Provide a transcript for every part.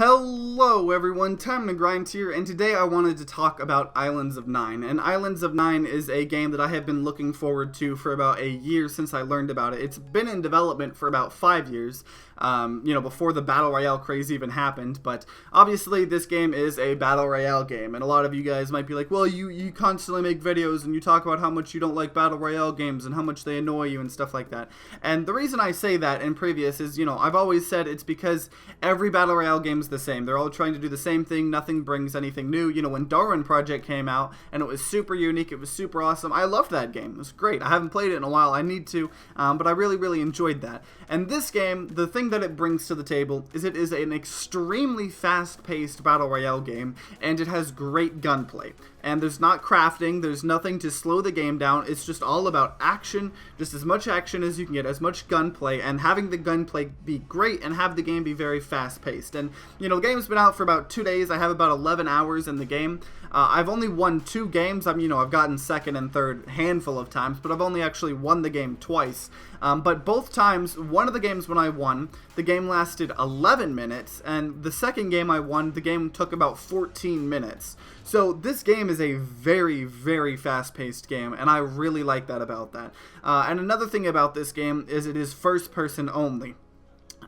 Hello everyone, Time to Grind here, and today I wanted to talk about Islands of Nyne. And Islands of Nyne is a game that I have been looking forward to for about a year since I learned about it. It's been in development for about 5 years, before the Battle Royale craze even happened, but obviously this game is a Battle Royale game, and a lot of you guys might be like, well, you constantly make videos and you talk about how much you don't like Battle Royale games and how much they annoy you and stuff like that. And the reason I say that in previous is, I've always said it's because every Battle Royale game is the same. They're all trying to do the same thing. Nothing brings anything new. When Darwin Project came out and it was super unique, it was super awesome. I loved that game. It was great. I haven't played it in a while. I need to, but I really enjoyed that. And this game, the thing that it brings to the table is it is an extremely fast-paced Battle Royale game, and it has great gunplay. And there's not crafting, there's nothing to slow the game down, it's just all about action, just as much action as you can get, as much gunplay, and having the gunplay be great and have the game be very fast-paced. And, the game's been out for about 2 days, I have about 11 hours in the game. I've only won 2 games, I've gotten second and third a handful of times, but I've only actually won the game twice. But both times, one of the games when I won, the game lasted 11 minutes, and the second game I won, the game took about 14 minutes. So this game is a very fast-paced game, and I really like that about that. And another thing about this game is it is first-person only.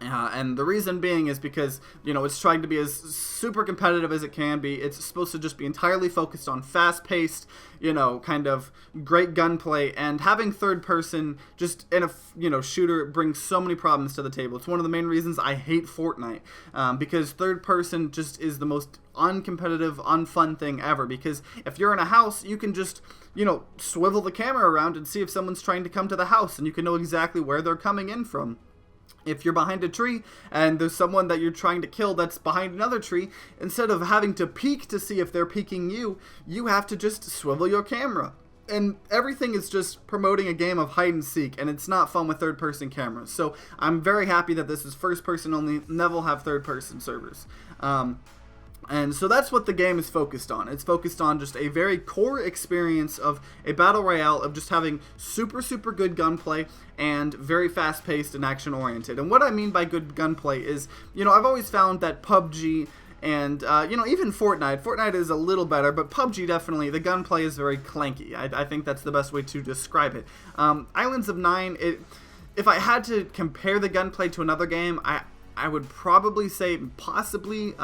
And the reason being is because, it's trying to be as super competitive as it can be. It's supposed to just be entirely focused on fast-paced, kind of great gunplay, and having third-person just in a, shooter brings so many problems to the table. It's one of the main reasons I hate Fortnite, because third-person just is the most uncompetitive, unfun thing ever, because if you're in a house, you can just, swivel the camera around and see if someone's trying to come to the house, and you can know exactly where they're coming in from. If you're behind a tree and there's someone that you're trying to kill that's behind another tree, instead of having to peek to see if they're peeking you, you have to just swivel your camera. And everything is just promoting a game of hide and seek, and it's not fun with third-person cameras. So I'm very happy that this is first-person only, never have third-person servers. And so that's what the game is focused on. It's focused on just a very core experience of a Battle Royale, of just having super good gunplay and very fast-paced and action-oriented. And what I mean by good gunplay is, I've always found that PUBG and, even Fortnite is a little better, but PUBG definitely, the gunplay is very clanky. I think that's the best way to describe it. Islands of Nyne, if I had to compare the gunplay to another game, I would probably say possibly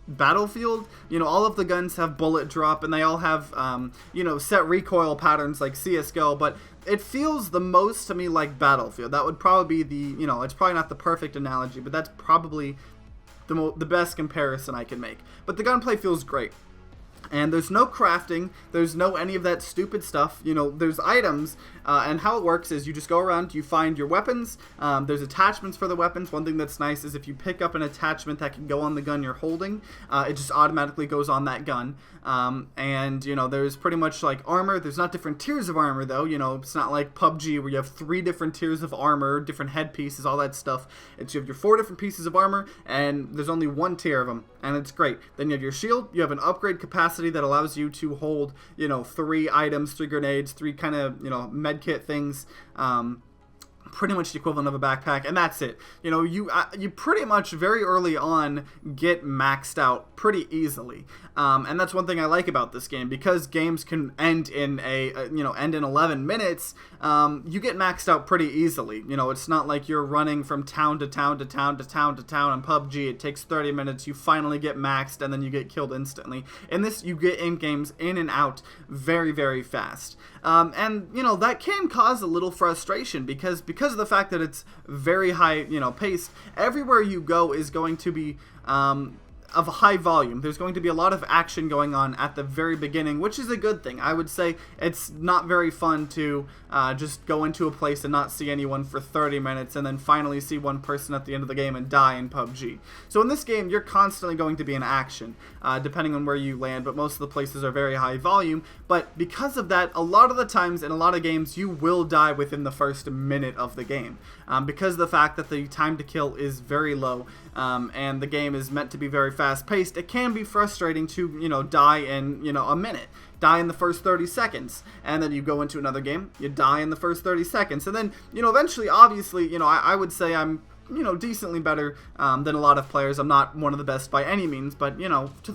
Battlefield. All of the guns have bullet drop, and they all have, set recoil patterns like CSGO, but it feels the most to me like Battlefield. That would probably be it's probably not the perfect analogy, but that's probably the best comparison I can make. But the gunplay feels great. And there's no crafting, there's no any of that stupid stuff, there's items, and how it works is you just go around, you find your weapons, there's attachments for the weapons. One thing that's nice is if you pick up an attachment that can go on the gun you're holding, it just automatically goes on that gun. And there's pretty much like armor. There's not different tiers of armor though, it's not like PUBG where you have 3 different tiers of armor, different headpieces, all that stuff. It's you have your 4 different pieces of armor, and there's only 1 tier of them, and it's great. Then you have your shield, you have an upgrade capacity that allows you to hold, 3 items, 3 grenades, 3 kind of, med kit things, pretty much the equivalent of a backpack, and that's it. You pretty much very early on get maxed out pretty easily, and that's one thing I like about this game, because games can end in end in 11 minutes. You get maxed out pretty easily. It's not like you're running from town to town to town to town to town on PUBG. It takes 30 minutes. You finally get maxed, and then you get killed instantly. In this, you get in games in and out very fast. And that can cause a little frustration because of the fact that it's very high, paced. Everywhere you go is going to be of a high volume. There's going to be a lot of action going on at the very beginning, which is a good thing. I would say it's not very fun to just go into a place and not see anyone for 30 minutes and then finally see one person at the end of the game and die in PUBG. So in this game, you're constantly going to be in action, depending on where you land, but most of the places are very high volume. But because of that, a lot of the times in a lot of games, you will die within the first minute of the game, because of the fact that the time to kill is very low, and the game is meant to be very fast-paced. It can be frustrating to, die in, a minute. Die in the first 30 seconds, and then you go into another game, you die in the first 30 seconds, and then, eventually, obviously, I would say I'm decently better than a lot of players. I'm not one of the best by any means, but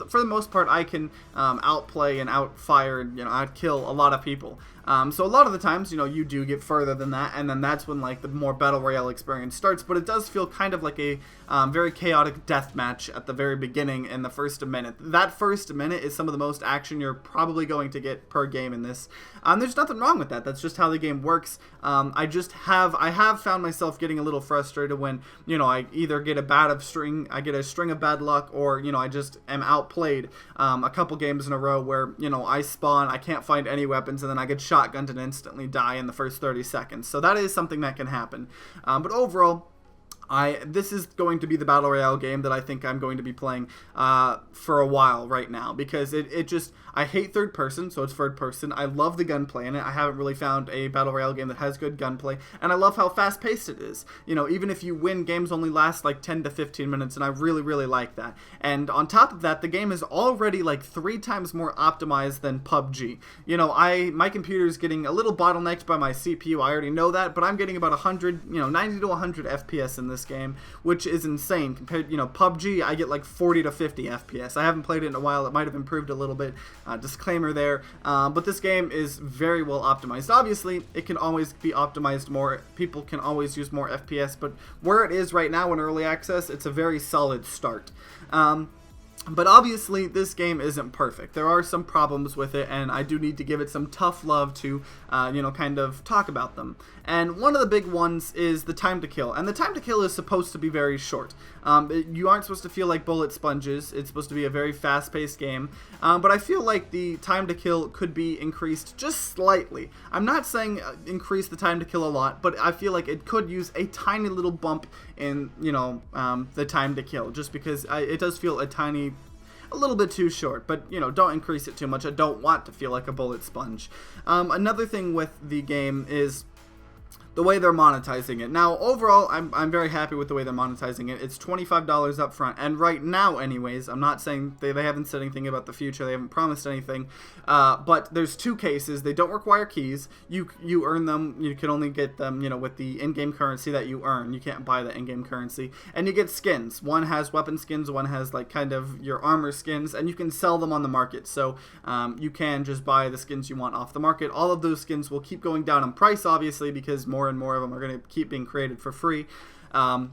for the most part, I can outplay and outfire and outkill a lot of people. So a lot of the times, you do get further than that, and then that's when like the more battle royale experience starts. But it does feel kind of like a very chaotic death match at the very beginning in the first minute. That first minute is some of the most action you're probably going to get per game in this. There's nothing wrong with that. That's just how the game works. I have found myself getting a little frustrated when I either get I get a string of bad luck, or I just am outplayed a couple games in a row where I spawn, I can't find any weapons, and then I get shotgunned and instantly die in the first 30 seconds. So that is something that can happen. But overall, this is going to be the Battle Royale game that I think I'm going to be playing for a while right now, because I hate third person, so it's third person. I love the gunplay in it. I haven't really found a Battle Royale game that has good gunplay, and I love how fast paced it is. Even if you win, games only last like 10 to 15 minutes, and I really, really like that. And on top of that, the game is already like 3 times more optimized than PUBG. My computer's getting a little bottlenecked by my CPU, I already know that, but I'm getting about 90 to 100 FPS in this game, which is insane compared. PUBG, I get like 40 to 50 FPS. I haven't played it in a while. It might have improved a little bit. Disclaimer there. But this game is very well optimized. Obviously, it can always be optimized more. People can always use more FPS, but where it is right now in early access, it's a very solid start. But obviously, this game isn't perfect. There are some problems with it, and I do need to give it some tough love to, kind of talk about them. And one of the big ones is the time to kill. And the time to kill is supposed to be very short. You aren't supposed to feel like bullet sponges. It's supposed to be a very fast-paced game. But I feel like the time to kill could be increased just slightly. I'm not saying increase the time to kill a lot, but I feel like it could use a tiny little bump in, the time to kill, just because it does feel a little bit too short, but don't increase it too much. I don't want to feel like a bullet sponge. Another thing with the game is the way they're monetizing it. Now, overall, I'm very happy with the way they're monetizing it. It's $25 up front, and right now, anyways, I'm not saying they haven't said anything about the future, they haven't promised anything, but there's 2 cases. They don't require keys. You earn them. You can only get them, with the in-game currency that you earn. You can't buy the in-game currency, and you get skins. One has weapon skins, one has like kind of your armor skins, and you can sell them on the market. So you can just buy the skins you want off the market. All of those skins will keep going down in price, obviously, because more and more of them are going to keep being created for free. And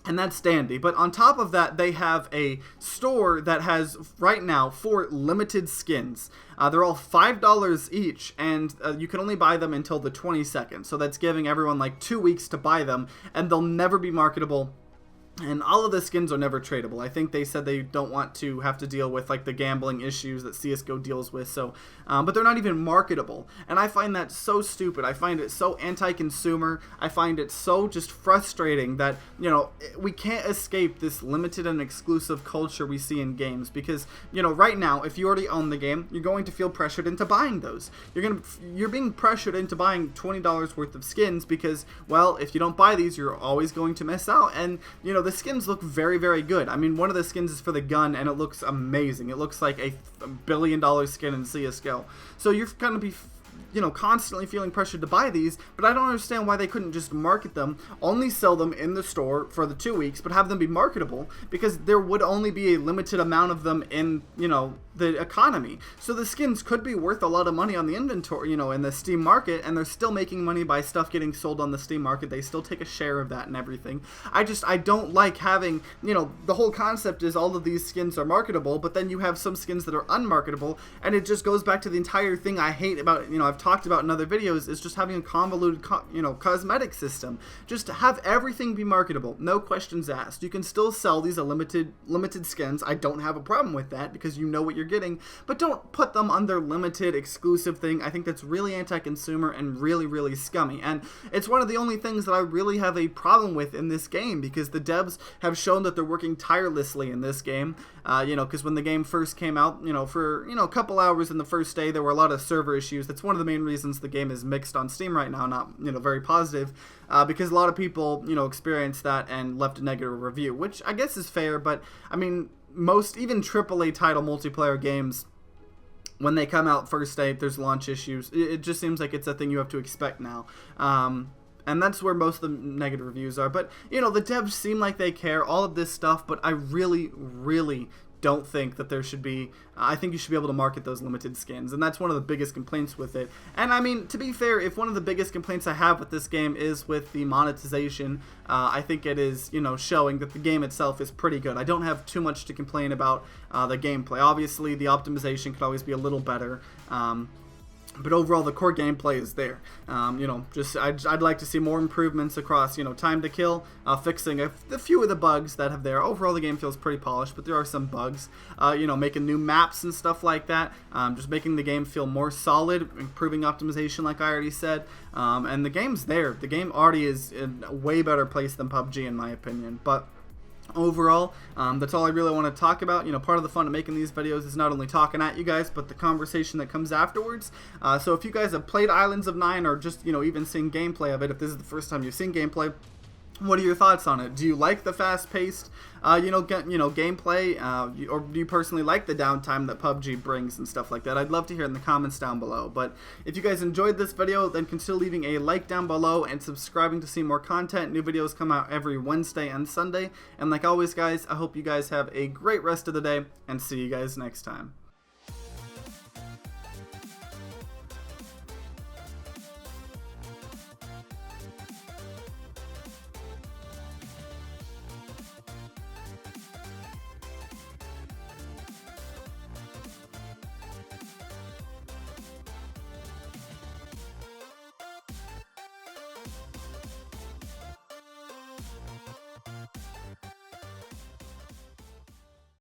that's dandy. But on top of that, they have a store that has, right now, 4 limited skins. They're all $5 each, and you can only buy them until the 22nd. So that's giving everyone like 2 weeks to buy them, and they'll never be marketable. And all of the skins are never tradable. I think they said they don't want to have to deal with like the gambling issues that CSGO deals with. So, but they're not even marketable. And I find that so stupid. I find it so anti-consumer. I find it so just frustrating that, we can't escape this limited and exclusive culture we see in games. Because, right now, if you already own the game, you're going to feel pressured into buying those. You're being pressured into buying $20 worth of skins because, well, if you don't buy these, you're always going to miss out. And, the skins look very, very good. I mean, one of the skins is for the gun, and it looks amazing. It looks like a $1 billion skin in CSGO. So you're going to be constantly feeling pressured to buy these, but I don't understand why they couldn't just market them, only sell them in the store for the 2 weeks, but have them be marketable, because there would only be a limited amount of them in, the economy. So the skins could be worth a lot of money on the inventory, in the Steam market, and they're still making money by stuff getting sold on the Steam market. They still take a share of that and everything. I don't like having, the whole concept is all of these skins are marketable, but then you have some skins that are unmarketable, and it just goes back to the entire thing I hate about, I've talked about in other videos, is just having a convoluted, cosmetic system. Just to have everything be marketable, no questions asked. You can still sell these limited skins. I don't have a problem with that, because you know what you're getting, but don't put them on their limited exclusive thing. I think that's really anti-consumer and really, really scummy, and it's one of the only things that I really have a problem with in this game, because the devs have shown that they're working tirelessly in this game, because when the game first came out, for a couple hours in the first day, there were a lot of server issues. That's one of the main reasons the game is mixed on Steam right now, not very positive, because a lot of people experienced that and left a negative review, which I guess is fair. But I mean, most even AAA title multiplayer games, when they come out first day, there's launch issues. It just seems like it's a thing you have to expect now. And that's where most of the negative reviews are. But, you know, the devs seem like they care, all of this stuff, but I really, really don't think that there should be, I think you should be able to market those limited skins, and that's one of the biggest complaints with it. And I mean, to be fair, if one of the biggest complaints I have with this game is with the monetization, I think it is, you know, showing that the game itself is pretty good. I don't have too much to complain about the gameplay. Obviously, the optimization could always be a little better, but overall, the core gameplay is there. You know, just I'd like to see more improvements across, you know, time to kill, fixing a few of the bugs that have there. Overall, the game feels pretty polished, but there are some bugs. You know, making new maps and stuff like that. Just making the game feel more solid, improving optimization, like I already said. And the game's there. The game already is in a way better place than PUBG, in my opinion. But overall, that's all I really want to talk about. You know, part of the fun of making these videos is not only talking at you guys, but the conversation that comes afterwards. So if you guys have played Islands of Nyne, or just, you know, even seen gameplay of it, if this is the first time you've seen gameplay, what are your thoughts on it? Do you like the fast-paced, gameplay, or do you personally like the downtime that PUBG brings and stuff like that? I'd love to hear in the comments down below. But if you guys enjoyed this video, then consider leaving a like down below and subscribing to see more content. New videos come out every Wednesday and Sunday. And like always, guys, I hope you guys have a great rest of the day, and see you guys next time.